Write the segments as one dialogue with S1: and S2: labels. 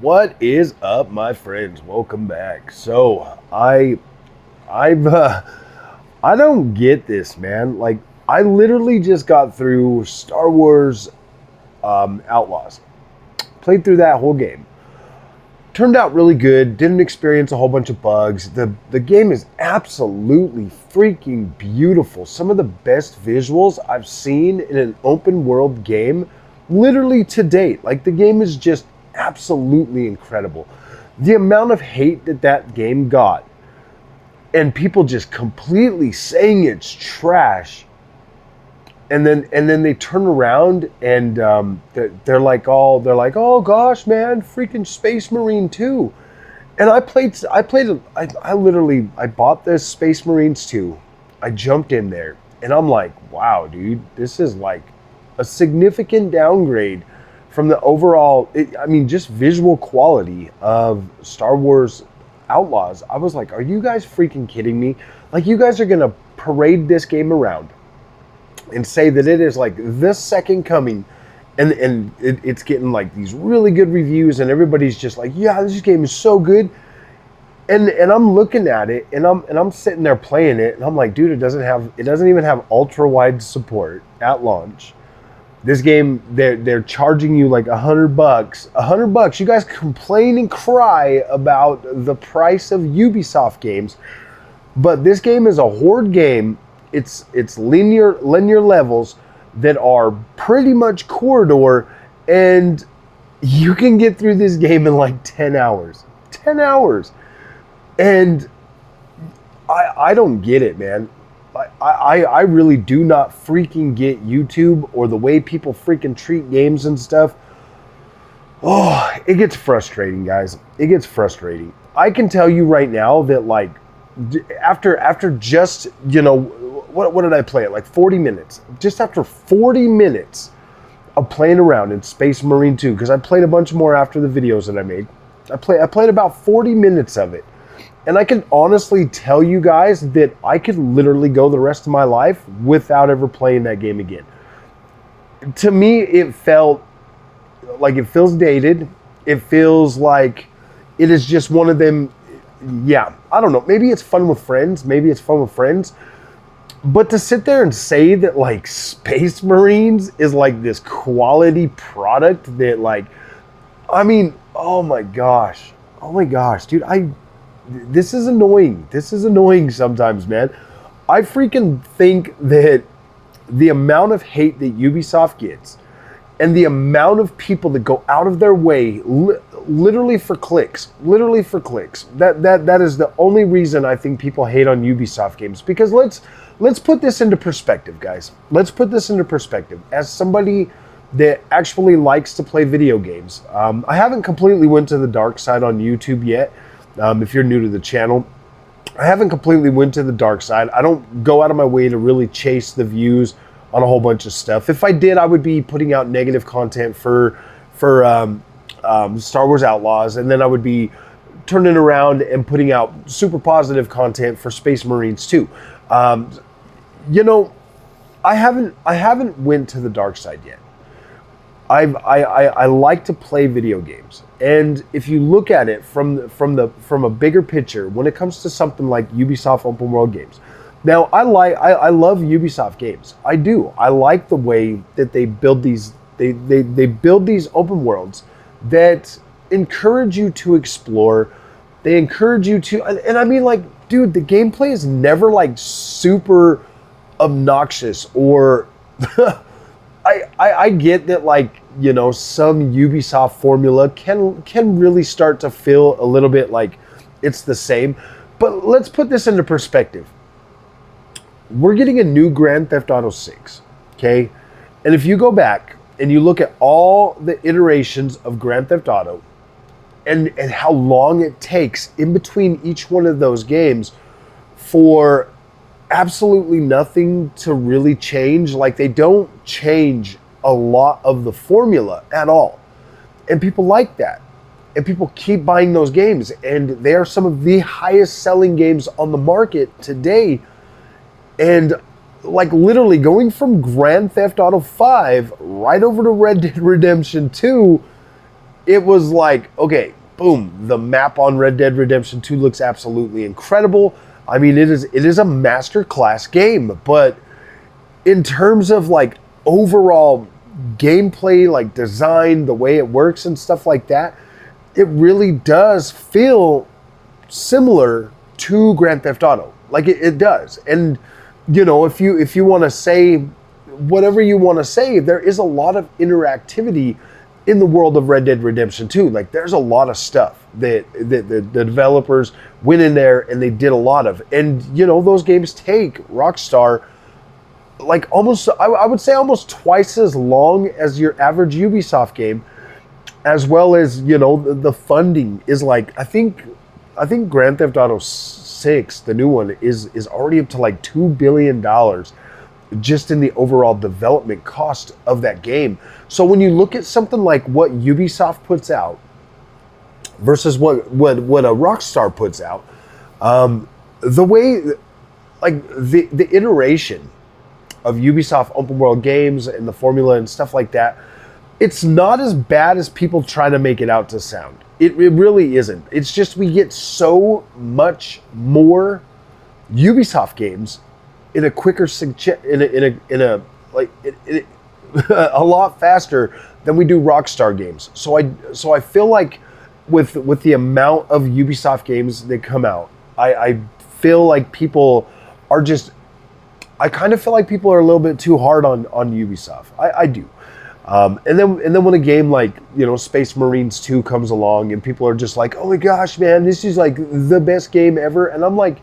S1: What is up, my friends? Welcome back. So I've I don't get this, man. Like, I literally just got through Star Wars Outlaws. Played through that whole game. Turned out really good. Didn't experience a whole bunch of bugs. The game is absolutely freaking beautiful. Some of the best visuals I've seen in an open world game, literally to date. Like, the game is just absolutely incredible. The amount of hate that game got, and people just completely saying it's trash, and then they turn around and they're like, oh gosh, man, freaking Space Marine 2. And I bought this Space Marines 2. I jumped in there and I'm like, wow, dude, this is like a significant downgrade from the overall, just visual quality of Star Wars Outlaws. I was like, are you guys freaking kidding me? Like, you guys are gonna parade this game around and say that it is like the second coming, and it's getting like these really good reviews, and everybody's just like, yeah, this game is so good. And I'm looking at it, and I'm sitting there playing it, and I'm like, dude, it doesn't even have ultra wide support at launch. This game, they're charging you like $100. $100. You guys complain and cry about the price of Ubisoft games, but this game is a horde game. It's linear levels that are pretty much corridor, and you can get through this game in like 10 hours. 10 hours. And I don't get it, man. I really do not freaking get YouTube or the way people freaking treat games and stuff. Oh, it gets frustrating, guys. It gets frustrating. I can tell you right now that, like, after just, what did I play it? Like 40 minutes. Just after 40 minutes of playing around in Space Marine 2, because I played a bunch more after the videos that I made. I played about 40 minutes of it. And I can honestly tell you guys that I could literally go the rest of my life without ever playing that game again. To me, it felt like, it feels dated. It feels like it is just one of them. Yeah, I don't know. Maybe it's fun with friends. But to sit there and say that, like, Space Marines is like this quality product that, like, oh my gosh, dude, this is annoying. This is annoying sometimes, man. I freaking think that the amount of hate that Ubisoft gets, and the amount of people that go out of their way, literally for clicks, that is the only reason I think people hate on Ubisoft games. Because let's put this into perspective, guys. Let's put this into perspective. As somebody that actually likes to play video games, I haven't completely went to the dark side on YouTube yet. If you're new to the channel, I haven't completely went to the dark side. I don't go out of my way to really chase the views on a whole bunch of stuff. If I did, I would be putting out negative content for Star Wars Outlaws, and then I would be turning around and putting out super positive content for Space Marines 2. I haven't went to the dark side yet. I like to play video games, and if you look at it from a bigger picture, when it comes to something like Ubisoft open world games, now I love Ubisoft games. I do. I like the way that they build these. They build these open worlds that encourage you to explore. They encourage you to, and I mean, like, dude, the gameplay is never like super obnoxious or. I get that, like, some Ubisoft formula can really start to feel a little bit like it's the same. But let's put this into perspective. We're getting a new Grand Theft Auto 6, okay? And if you go back and you look at all the iterations of Grand Theft Auto and how long it takes in between each one of those games for absolutely nothing to really change. Like, they don't change a lot of the formula at all, and people like that, and people keep buying those games, and they are some of the highest selling games on the market today. And, like, literally going from Grand Theft Auto 5 right over to Red Dead Redemption 2, it was like, okay, boom, the map on Red Dead Redemption 2 looks absolutely incredible. I mean, it is a masterclass game, but in terms of like overall gameplay, like design, the way it works and stuff like that, it really does feel similar to Grand Theft Auto. Like it does. And you know, if you want to say whatever you want to say, there is a lot of interactivity in the world of Red Dead Redemption 2. Like there's a lot of stuff that the developers went in there and they did a lot of. And you know, those games take Rockstar like almost, I would say almost twice as long as your average Ubisoft game, as well as, you know, the funding is like, I think Grand Theft Auto 6, the new one, is already up to like $2 billion just in the overall development cost of that game. So when you look at something like what Ubisoft puts out versus what a Rockstar puts out, the way, like the iteration of Ubisoft open world games and the formula and stuff like that, it's not as bad as people try to make it out to sound. It really isn't. It's just we get so much more Ubisoft games in a quicker a lot faster than we do Rockstar games. So I feel like with the amount of Ubisoft games that come out, I feel like people are just, I kind of feel like people are a little bit too hard on Ubisoft. I do. And then when a game like, you know, Space Marines 2 comes along and people are just like, oh my gosh, man, this is like the best game ever. And I'm like,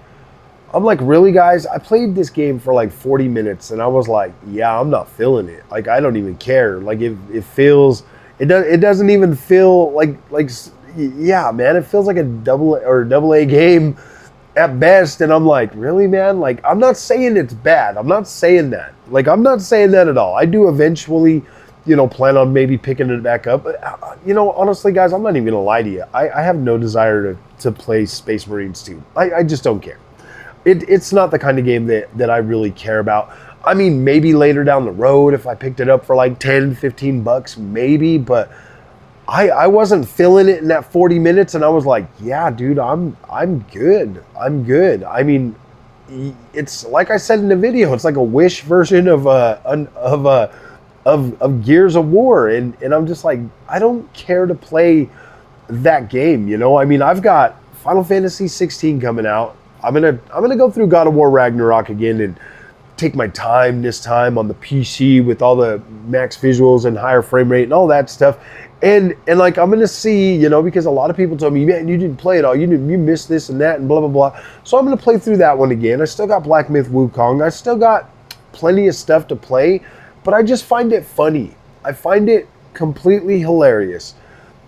S1: really, guys? I played this game for like 40 minutes and I was like, yeah, I'm not feeling it. Like, I don't even care. Like, it doesn't even feel like, yeah, man, it feels like a double A game at best. And I'm like, really, man? Like, I'm not saying it's bad. I'm not saying that. Like, I'm not saying that at all. I do eventually, you know, plan on maybe picking it back up. But, you know, honestly, guys, I'm not even going to lie to you. I have no desire to play Space Marines 2. I just don't care. It's not the kind of game that I really care about. I mean, maybe later down the road, if I picked it up for like 10, 15 bucks, maybe, but I wasn't feeling it in that 40 minutes, and I was like, yeah, dude, I'm good. I'm good. I mean, it's like I said in the video, it's like a Wish version of Gears of War, and I'm just like, I don't care to play that game, you know? I mean, I've got Final Fantasy 16 coming out. I'm gonna go through God of War Ragnarok again and take my time this time on the PC with all the max visuals and higher frame rate and all that stuff. And like, I'm gonna see, you know, because a lot of people told me, man, you didn't play it all. You missed this and that and blah, blah, blah. So I'm gonna play through that one again. I still got Black Myth Wukong. I still got plenty of stuff to play, but I just find it funny. I find it completely hilarious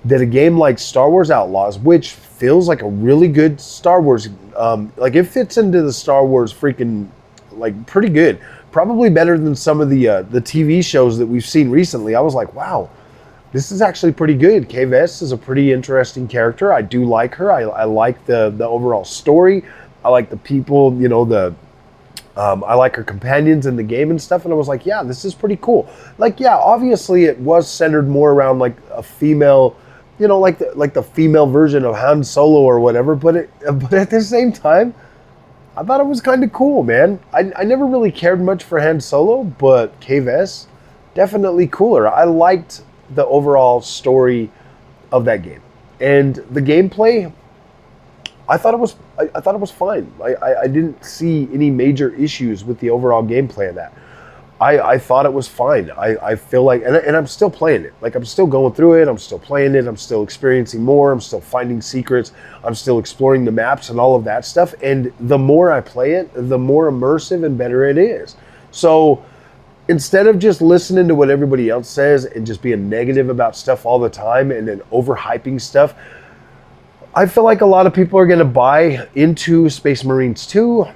S1: that a game like Star Wars Outlaws, which feels like a really good Star Wars, like it fits into the Star Wars freaking, like, pretty good. Probably better than some of the TV shows that we've seen recently. I was like, wow, this is actually pretty good. Kay Vess is a pretty interesting character. I do like her. I like the overall story. I like the people, you know, I like her companions in the game and stuff. And I was like, yeah, this is pretty cool. Like, yeah, obviously it was centered more around like a female, you know, like the female version of Han Solo or whatever. But at the same time, I thought it was kind of cool, man. I never really cared much for Han Solo, but Kay Vess, definitely cooler. I liked the overall story of that game. And the gameplay, I thought it was fine. I didn't see any major issues with the overall gameplay of that. I thought it was fine. I feel like, and I'm still playing it. Like, I'm still going through it. I'm still playing it. I'm still experiencing more. I'm still finding secrets. I'm still exploring the maps and all of that stuff. And the more I play it, the more immersive and better it is. So instead of just listening to what everybody else says and just being negative about stuff all the time and then overhyping stuff, I feel like a lot of people are going to buy into Space Marines 2.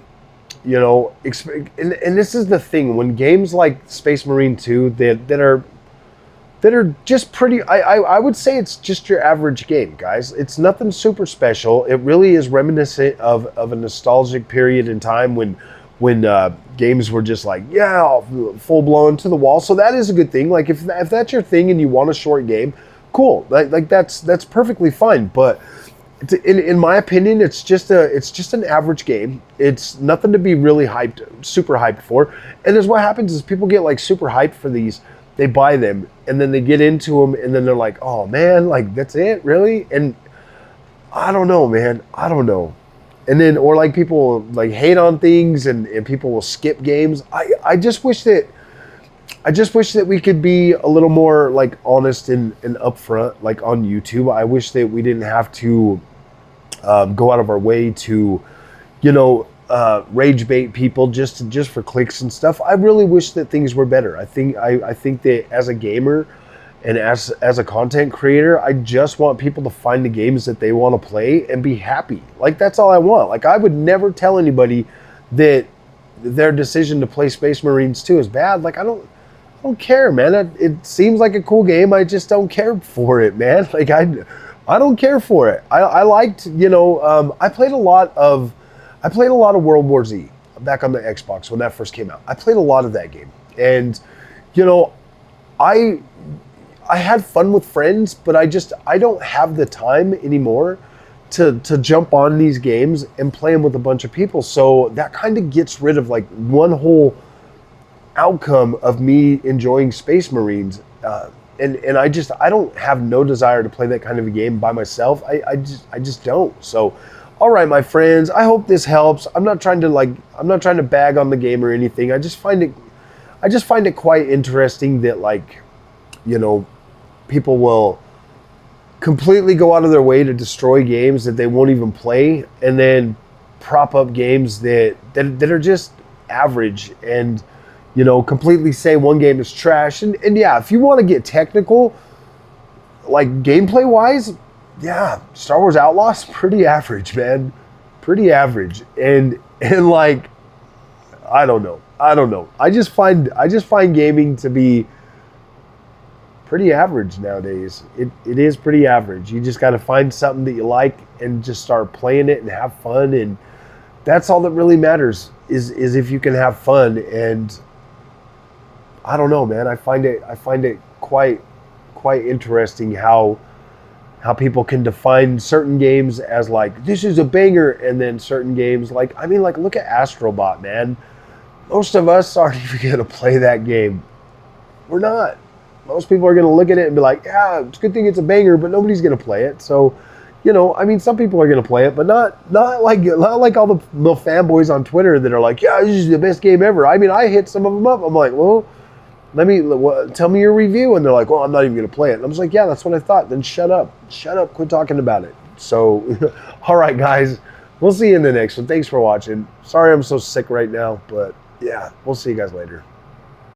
S1: You know, and this is the thing, when games like Space Marine 2 that are just pretty, I would say it's just your average game, guys. It's nothing super special. It really is reminiscent of a nostalgic period in time when games were just like, yeah, full blown to the wall. So that is a good thing. Like, if that's your thing and you want a short game, cool. Like that's perfectly fine. But in my opinion, it's just an average game. It's nothing to be really super hyped for. And there's what happens is people get like super hyped for these. They buy them and then they get into them and then they're like, oh man, like that's it, really? And I don't know, man. I don't know. And then, or like people like hate on things and people will skip games. I just wish that we could be a little more like honest and upfront, like on YouTube. I wish that we didn't have to go out of our way to, you know, rage bait people just for clicks and stuff. I really wish that things were better. I think that as a gamer and as a content creator, I just want people to find the games that they want to play and be happy. Like that's all I want. Like I would never tell anybody that their decision to play Space Marines 2 is bad. Like I don't care, man. It seems like a cool game. I just don't care for it, man. Like I don't care for it. I liked, you know, I played a lot of World War Z back on the Xbox when that first came out. I played a lot of that game, and you know, I had fun with friends, but I don't have the time anymore to jump on these games and play them with a bunch of people. So that kind of gets rid of like one whole outcome of me enjoying Space Marines. And I don't have no desire to play that kind of a game by myself. I just don't. So, all right, my friends, I hope this helps. I'm not trying to bag on the game or anything. I just find it quite interesting that, like, you know, people will completely go out of their way to destroy games that they won't even play, and then prop up games that are just average, and you know, completely say one game is trash. And yeah, if you want to get technical, like gameplay wise, yeah, Star Wars Outlaws pretty average, man, pretty average. And like, I don't know. I just find gaming to be pretty average nowadays. It is pretty average. You just got to find something that you like and just start playing it and have fun, and that's all that really matters is if you can have fun. And I don't know, man. I find it quite interesting how people can define certain games as like, this is a banger, and then certain games like, I mean, like look at Astrobot, man. Most of us aren't even gonna play that game. We're not. Most people are going to look at it and be like, yeah, it's a good thing it's a banger, but nobody's going to play it. So, you know, I mean, some people are going to play it, but not like all the fanboys on Twitter that are like, yeah, this is the best game ever. I mean, I hit some of them up. I'm like, well, tell me your review. And they're like, well, I'm not even going to play it. And I was like, yeah, that's what I thought. Then shut up. Quit talking about it. So, all right, guys, we'll see you in the next one. Thanks for watching. Sorry I'm so sick right now, but yeah, we'll see you guys later.